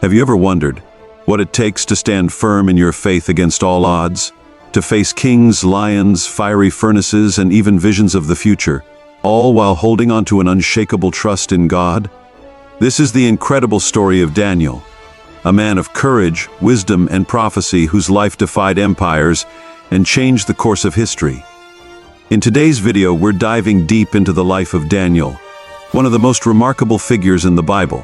Have you ever wondered what it takes to stand firm in your faith against all odds? To face kings, lions, fiery furnaces, and even visions of the future, all while holding on to an unshakable trust in God? This is the incredible story of Daniel, a man of courage, wisdom, and prophecy whose life defied empires and changed the course of history. In today's video, we're diving deep into the life of Daniel, one of the most remarkable figures in the Bible.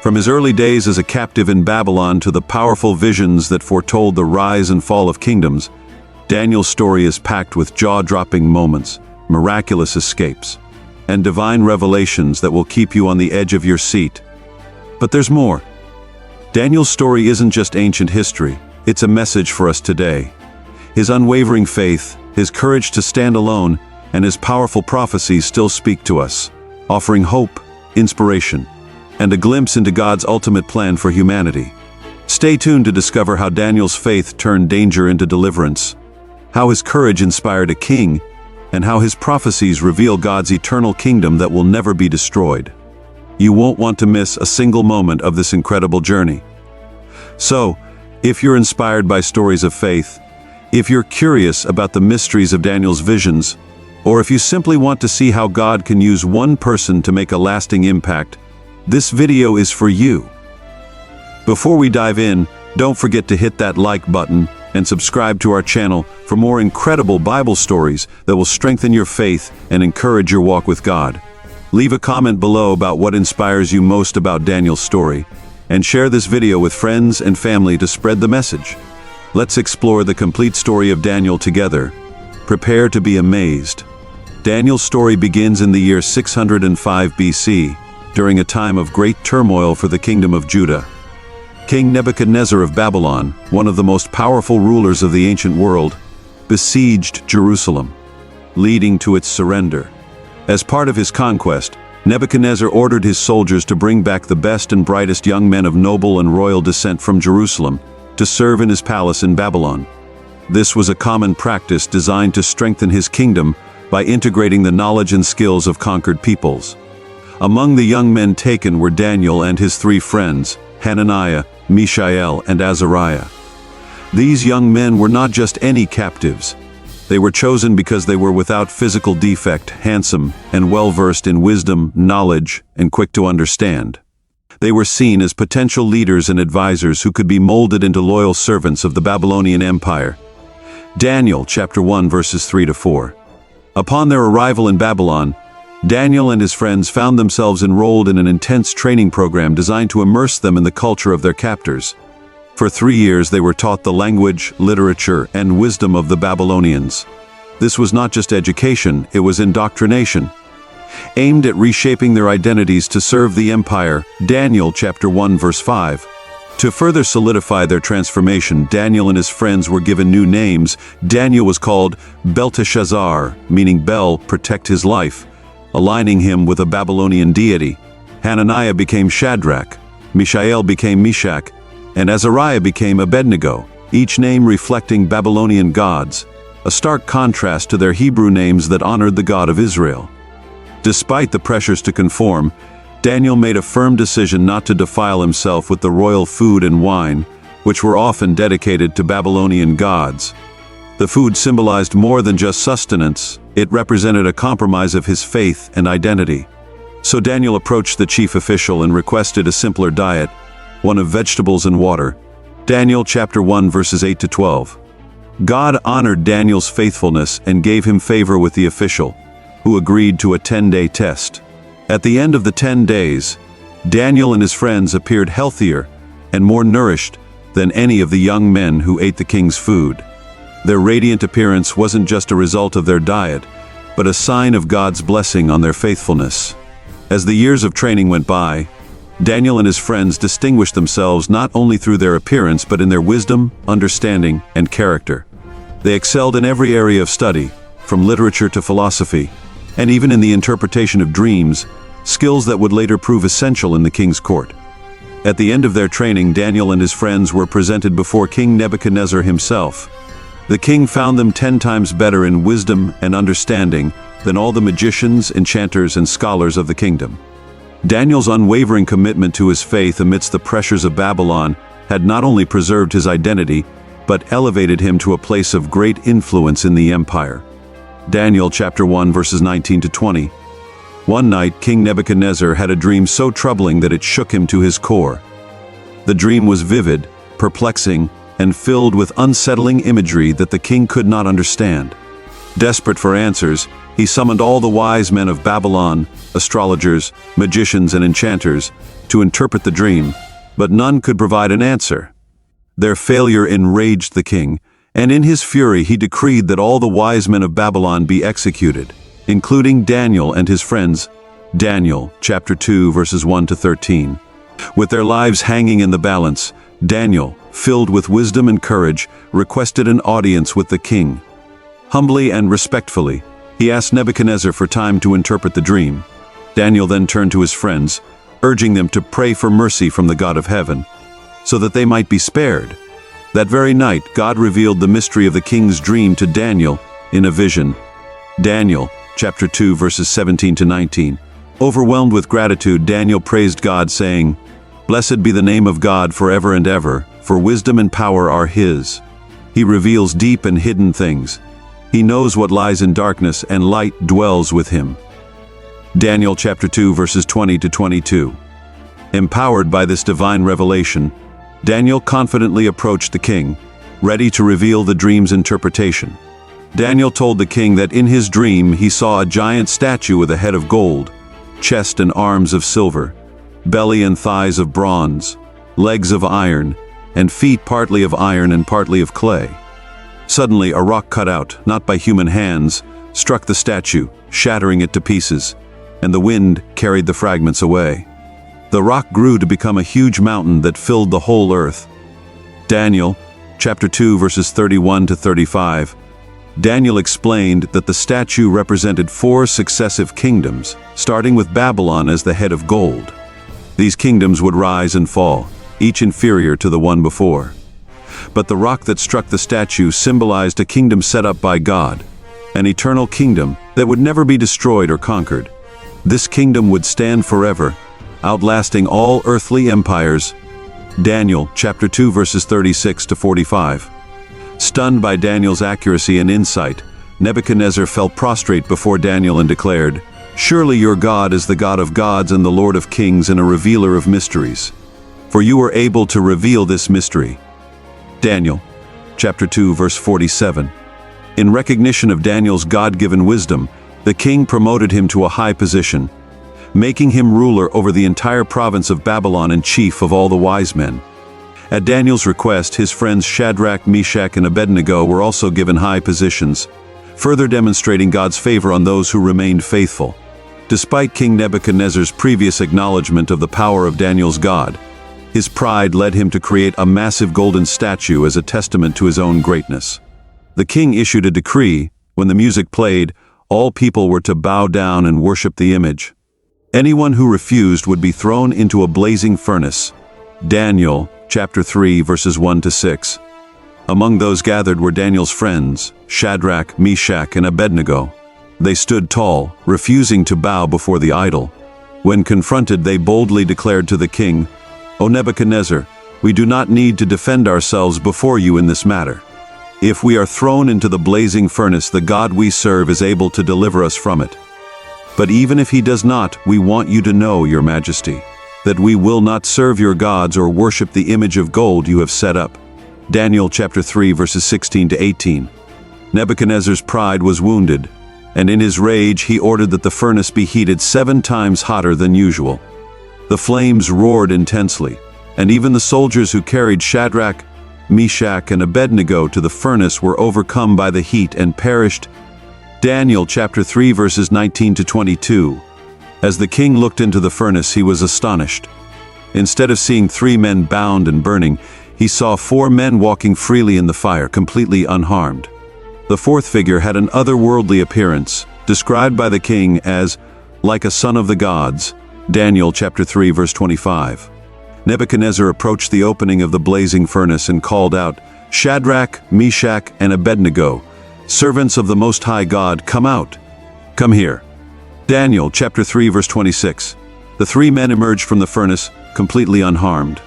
From his early days as a captive in Babylon to the powerful visions that foretold the rise and fall of kingdoms, Daniel's story is packed with jaw-dropping moments, miraculous escapes, and divine revelations that will keep you on the edge of your seat. But there's more. Daniel's story isn't just ancient history, it's a message for us today. His unwavering faith, his courage to stand alone, and his powerful prophecies still speak to us, offering hope, inspiration, and a glimpse into God's ultimate plan for humanity. Stay tuned to discover how Daniel's faith turned danger into deliverance, how his courage inspired a king, and how his prophecies reveal God's eternal kingdom that will never be destroyed. You won't want to miss a single moment of this incredible journey. So, if you're inspired by stories of faith, if you're curious about the mysteries of Daniel's visions, or if you simply want to see how God can use one person to make a lasting impact, this video is for you. Before we dive in, don't forget to hit that like button and subscribe to our channel for more incredible Bible stories that will strengthen your faith and encourage your walk with God. Leave a comment below about what inspires you most about Daniel's story, and share this video with friends and family to spread the message. Let's explore the complete story of Daniel together. Prepare to be amazed. Daniel's story begins in the year 605 BC, during a time of great turmoil for the kingdom of Judah. King Nebuchadnezzar of Babylon, one of the most powerful rulers of the ancient world, besieged Jerusalem, leading to its surrender. As part of his conquest, Nebuchadnezzar ordered his soldiers to bring back the best and brightest young men of noble and royal descent from Jerusalem to serve in his palace in Babylon. This was a common practice designed to strengthen his kingdom by integrating the knowledge and skills of conquered peoples. Among the young men taken were Daniel and his three friends, Hananiah, Mishael, and Azariah. These young men were not just any captives. They were chosen because they were without physical defect, handsome, and well-versed in wisdom, knowledge, and quick to understand. They were seen as potential leaders and advisors who could be molded into loyal servants of the Babylonian Empire. Daniel chapter 1 verses 3-4. Upon their arrival in Babylon, Daniel and his friends found themselves enrolled in an intense training program designed to immerse them in the culture of their captors. For 3 years they were taught the language, literature, and wisdom of the Babylonians. This was not just education, it was indoctrination, aimed at reshaping their identities to serve the empire. Daniel chapter 1 verse 5. To further solidify their transformation, Daniel and his friends were given new names. Daniel was called Belteshazzar, meaning Bel, protect his life, aligning him with a Babylonian deity. Hananiah became Shadrach, Mishael became Meshach, and Azariah became Abednego, each name reflecting Babylonian gods, a stark contrast to their Hebrew names that honored the God of Israel. Despite the pressures to conform, Daniel made a firm decision not to defile himself with the royal food and wine, which were often dedicated to Babylonian gods. The food symbolized more than just sustenance, it represented a compromise of his faith and identity. So Daniel approached the chief official and requested a simpler diet, one of vegetables and water. Daniel chapter 1 verses 8-12. God honored Daniel's faithfulness and gave him favor with the official, who agreed to a 10-day test. At the end of the 10 days, Daniel and his friends appeared healthier and more nourished than any of the young men who ate the king's food. Their radiant appearance wasn't just a result of their diet, but a sign of God's blessing on their faithfulness. As the years of training went by, Daniel and his friends distinguished themselves not only through their appearance but in their wisdom, understanding, and character. They excelled in every area of study, from literature to philosophy, and even in the interpretation of dreams, skills that would later prove essential in the king's court. At the end of their training, Daniel and his friends were presented before King Nebuchadnezzar himself. The king found them 10 times better in wisdom and understanding than all the magicians, enchanters, and scholars of the kingdom. Daniel's unwavering commitment to his faith amidst the pressures of Babylon had not only preserved his identity, but elevated him to a place of great influence in the empire. Daniel chapter 1 verses 19 to 20. One night, King Nebuchadnezzar had a dream so troubling that it shook him to his core. The dream was vivid, perplexing, and filled with unsettling imagery that the king could not understand. Desperate for answers, he summoned all the wise men of Babylon, astrologers, magicians, and enchanters, to interpret the dream, but none could provide an answer. Their failure enraged the king, and in his fury he decreed that all the wise men of Babylon be executed, including Daniel and his friends. Daniel chapter 2 verses 1 to 13. With their lives hanging in the balance, Daniel, filled with wisdom and courage, requested an audience with the king. Humbly and respectfully, he asked Nebuchadnezzar for time to interpret the dream. Daniel then turned to his friends, urging them to pray for mercy from the God of heaven, so that they might be spared. That very night, God revealed the mystery of the king's dream to Daniel in a vision. Daniel chapter 2 verses 17 to 19. Overwhelmed with gratitude, Daniel praised God, saying, "Blessed be the name of God forever and ever, for wisdom and power are his. He reveals deep and hidden things. He knows what lies in darkness, and light dwells with him." Daniel chapter 2 verses 20 to 22. Empowered by this divine revelation, Daniel confidently approached the king, ready to reveal the dream's interpretation. Daniel told the king that in his dream he saw a giant statue with a head of gold, chest and arms of silver, belly and thighs of bronze, legs of iron, and feet partly of iron and partly of clay. Suddenly, a rock cut out, not by human hands, struck the statue, shattering it to pieces, and the wind carried the fragments away. The rock grew to become a huge mountain that filled the whole earth. Daniel chapter 2 verses 31 to 35. Daniel explained that the statue represented 4 successive kingdoms, starting with Babylon as the head of gold. These kingdoms would rise and fall, each inferior to the one before. But the rock that struck the statue symbolized a kingdom set up by God, an eternal kingdom that would never be destroyed or conquered. This kingdom would stand forever, outlasting all earthly empires. Daniel chapter 2 verses 36 to 45. Stunned by Daniel's accuracy and insight, Nebuchadnezzar fell prostrate before Daniel and declared, "Surely your God is the God of gods and the Lord of kings and a revealer of mysteries. For you were able to reveal this mystery." Daniel chapter 2 verse 47. In recognition of Daniel's God-given wisdom, the king promoted him to a high position, making him ruler over the entire province of Babylon and chief of all the wise men. At Daniel's request, his friends Shadrach, Meshach, and Abednego were also given high positions, further demonstrating God's favor on those who remained faithful. Despite King Nebuchadnezzar's previous acknowledgement of the power of Daniel's God, his pride led him to create a massive golden statue as a testament to his own greatness. The king issued a decree: when the music played, all people were to bow down and worship the image. Anyone who refused would be thrown into a blazing furnace. Daniel chapter 3 verses 1 to 6. Among those gathered were Daniel's friends, Shadrach, Meshach, and Abednego. They stood tall, refusing to bow before the idol. When confronted, they boldly declared to the king, "O Nebuchadnezzar, we do not need to defend ourselves before you in this matter. If we are thrown into the blazing furnace, the God we serve is able to deliver us from it. But even if he does not, we want you to know, your majesty, that we will not serve your gods or worship the image of gold you have set up." Daniel chapter 3 verses 16 to 18. Nebuchadnezzar's pride was wounded, and in his rage he ordered that the furnace be heated 7 times hotter than usual. The flames roared intensely, and even the soldiers who carried Shadrach, Meshach, and Abednego to the furnace were overcome by the heat and perished. Daniel chapter 3 verses 19 to 22. As the king looked into the furnace, he was astonished. Instead of seeing 3 men bound and burning, he saw 4 men walking freely in the fire, completely unharmed. The 4th figure had an otherworldly appearance, described by the king as like a son of the gods. Daniel chapter 3 verse 25. Nebuchadnezzar approached the opening of the blazing furnace and called out, "Shadrach, Meshach, and Abednego, servants of the Most High God, come out. Come here." Daniel chapter 3 verse 26. The three men emerged from the furnace, completely unharmed.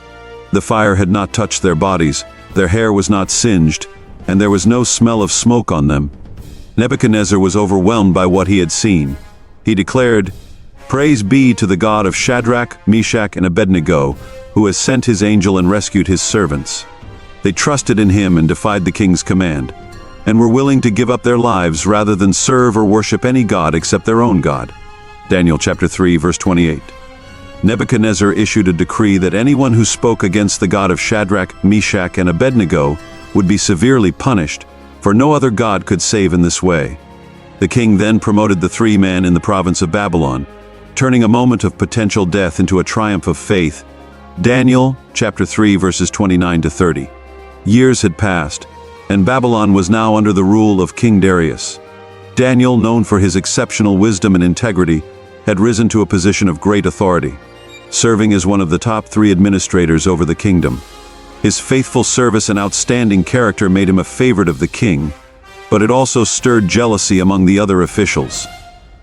The fire had not touched their bodies, their hair was not singed, and there was no smell of smoke on them. Nebuchadnezzar was overwhelmed by what he had seen. He declared, "Praise be to the God of Shadrach, Meshach, and Abednego, who has sent his angel and rescued his servants." They trusted in him and defied the king's command, and were willing to give up their lives rather than serve or worship any god except their own God. Daniel chapter 3, verse 28. Nebuchadnezzar issued a decree that anyone who spoke against the God of Shadrach, Meshach, and Abednego would be severely punished, for no other god could save in this way. The king then promoted the three men in the province of Babylon, turning a moment of potential death into a triumph of faith. Daniel chapter 3, verses 29 to 30. Years had passed, and Babylon was now under the rule of King Darius. Daniel, known for his exceptional wisdom and integrity, had risen to a position of great authority, serving as one of the top 3 administrators over the kingdom. His faithful service and outstanding character made him a favorite of the king, but it also stirred jealousy among the other officials.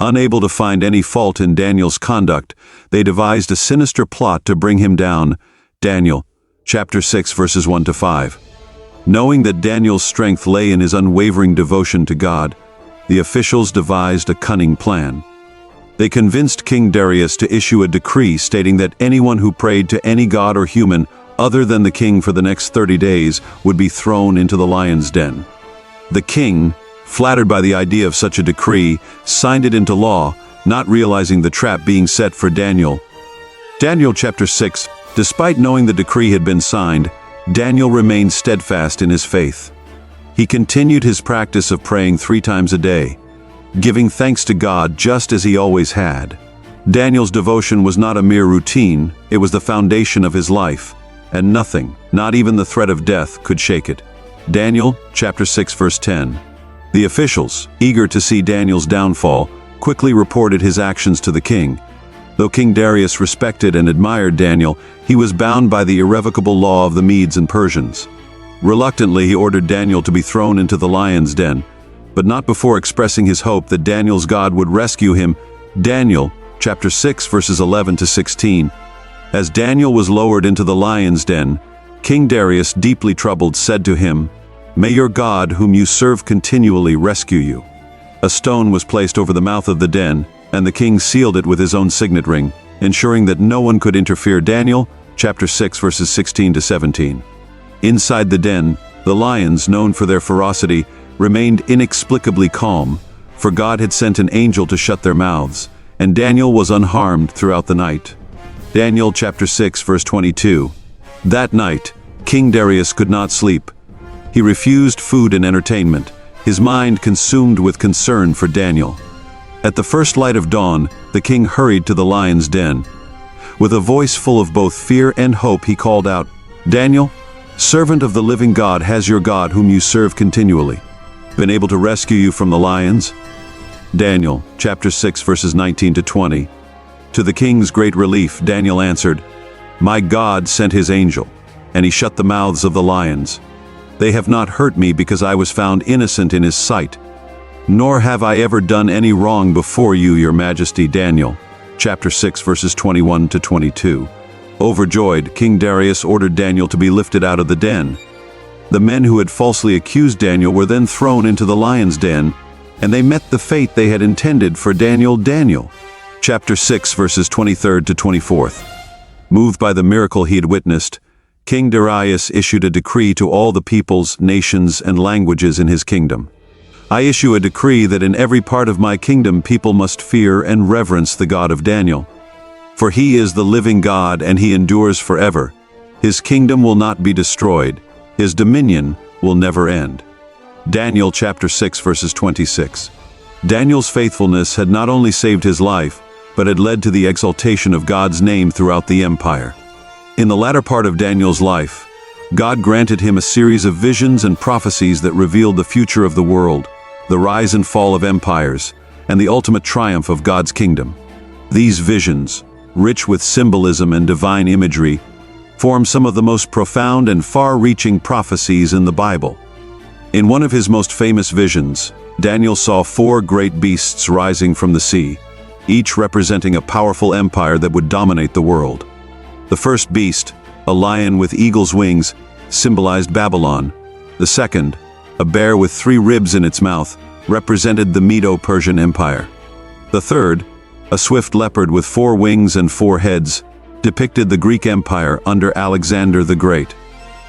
Unable to find any fault in Daniel's conduct, they devised a sinister plot to bring him down. Daniel chapter 6, verses 1 to 5. Knowing that Daniel's strength lay in his unwavering devotion to God, the officials devised a cunning plan. They convinced King Darius to issue a decree stating that anyone who prayed to any god or human other than the king for the next 30 days would be thrown into the lion's den. The king, flattered by the idea of such a decree, signed it into law, not realizing the trap being set for Daniel. Daniel chapter 6. Despite knowing the decree had been signed, Daniel remained steadfast in his faith. He continued his practice of praying 3 times a day, giving thanks to God just as he always had. Daniel's devotion was not a mere routine, it was the foundation of his life, and nothing, not even the threat of death, could shake it. Daniel chapter 6, verse 10. The officials, eager to see Daniel's downfall, quickly reported his actions to the king. Though King Darius respected and admired Daniel, he was bound by the irrevocable law of the Medes and Persians. Reluctantly, he ordered Daniel to be thrown into the lion's den, but not before expressing his hope that Daniel's God would rescue him. Daniel chapter 6, verses 11 to 16. As Daniel was lowered into the lion's den, King Darius, deeply troubled, said to him, "May your God, whom you serve continually, rescue you." A stone was placed over the mouth of the den, and the king sealed it with his own signet ring, ensuring that no one could interfere. Daniel chapter 6, verses 16 to 17. Inside the den, the lions, known for their ferocity, remained inexplicably calm, for God had sent an angel to shut their mouths, and Daniel was unharmed throughout the night. Daniel chapter 6, verse 22. That night, King Darius could not sleep. He refused food and entertainment, his mind consumed with concern for Daniel. At the first light of dawn, the king hurried to the lion's den. With a voice full of both fear and hope, he called out, "Daniel, servant of the living God, has your God, whom you serve continually, been able to rescue you from the lions?" Daniel chapter 6, verses 19 to 20. To the king's great relief, Daniel answered, "My God sent his angel, and he shut the mouths of the lions. They have not hurt me because I was found innocent in his sight, nor have I ever done any wrong before you, your majesty." Daniel chapter 6, verses 21 to 22. Overjoyed, King Darius ordered Daniel to be lifted out of the den. The men who had falsely accused Daniel were then thrown into the lion's den, and they met the fate they had intended for Daniel. Daniel chapter 6, verses 23 to 24. Moved by the miracle he had witnessed, King Darius issued a decree to all the peoples, nations, and languages in his kingdom. "I issue a decree that in every part of my kingdom people must fear and reverence the God of Daniel. For he is the living God, and he endures forever. His kingdom will not be destroyed. His dominion will never end." Daniel chapter 6, verses 26. Daniel's faithfulness had not only saved his life, but had led to the exaltation of God's name throughout the empire. In the latter part of Daniel's life, God granted him a series of visions and prophecies that revealed the future of the world, the rise and fall of empires, and the ultimate triumph of God's kingdom. These visions, rich with symbolism and divine imagery, form some of the most profound and far-reaching prophecies in the Bible. In one of his most famous visions, Daniel saw 4 great beasts rising from the sea. each representing a powerful empire that would dominate the world. The first beast, a lion with eagle's wings, symbolized Babylon. The second, a bear with 3 ribs in its mouth, represented the Medo-Persian Empire. The third, a swift leopard with 4 wings and 4 heads, depicted the Greek Empire under Alexander the Great.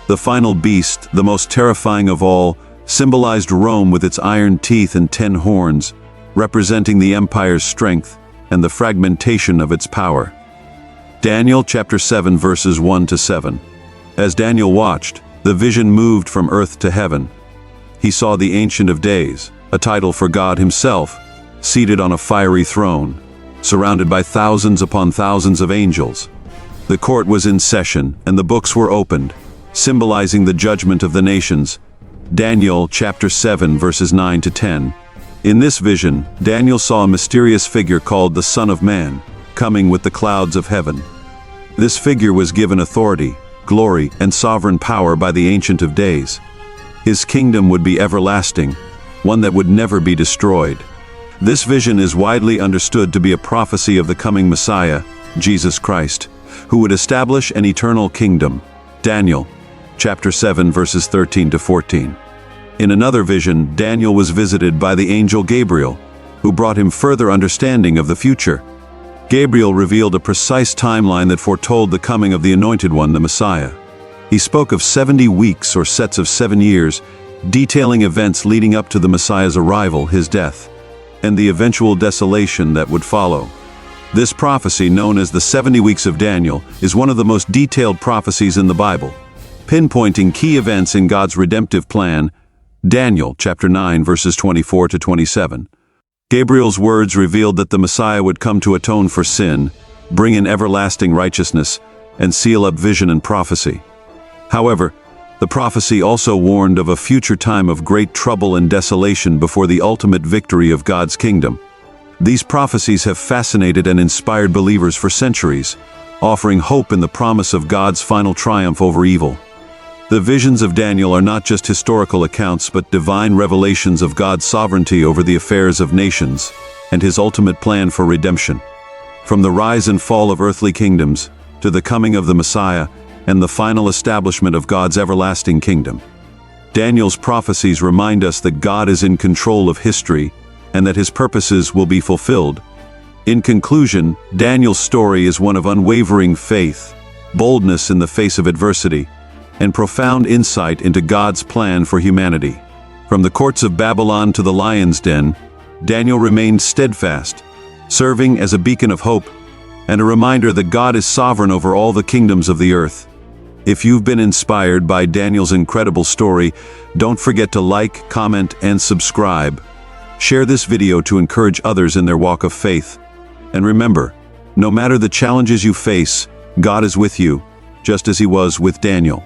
The final beast, the most terrifying of all, symbolized Rome with its iron teeth and 10 horns, representing the empire's strength and the fragmentation of its power. Daniel chapter 7 verses 1 to 7. As Daniel watched, the vision moved from earth to heaven. He saw the Ancient of Days, a title for God himself, seated on a fiery throne, surrounded by thousands upon thousands of angels. The court was in session, and the books were opened, symbolizing the judgment of the nations. Daniel chapter 7 verses 9 to 10. In this vision, Daniel saw a mysterious figure called the Son of Man, coming with the clouds of heaven. This figure was given authority, glory, and sovereign power by the Ancient of Days. His kingdom would be everlasting, one that would never be destroyed. This vision is widely understood to be a prophecy of the coming Messiah, Jesus Christ, who would establish an eternal kingdom. Daniel chapter 7 verses 13 to 14. In another vision, Daniel was visited by the angel Gabriel, who brought him further understanding of the future. Gabriel revealed a precise timeline that foretold the coming of the Anointed One, the Messiah. He spoke of 70 weeks or sets of 7 years, detailing events leading up to the Messiah's arrival, his death, and the eventual desolation that would follow. This prophecy, known as the 70 Weeks of Daniel, is one of the most detailed prophecies in the Bible, pinpointing key events in God's redemptive plan. Daniel chapter 9 verses 24 to 27. Gabriel's words revealed that the Messiah would come to atone for sin, bring in everlasting righteousness, and seal up vision and prophecy. However, the prophecy also warned of a future time of great trouble and desolation before the ultimate victory of God's kingdom. These prophecies have fascinated and inspired believers for centuries, offering hope in the promise of God's final triumph over evil. The visions of Daniel are not just historical accounts but divine revelations of God's sovereignty over the affairs of nations and his ultimate plan for redemption. From the rise and fall of earthly kingdoms to the coming of the Messiah and the final establishment of God's everlasting kingdom, Daniel's prophecies remind us that God is in control of history and that his purposes will be fulfilled. In conclusion, Daniel's story is one of unwavering faith, boldness in the face of adversity, and profound insight into God's plan for humanity. From the courts of Babylon to the lion's den, Daniel remained steadfast, serving as a beacon of hope and a reminder that God is sovereign over all the kingdoms of the earth. If you've been inspired by Daniel's incredible story, don't forget to like, comment, and subscribe. Share this video to encourage others in their walk of faith. And remember, no matter the challenges you face, God is with you, just as he was with Daniel.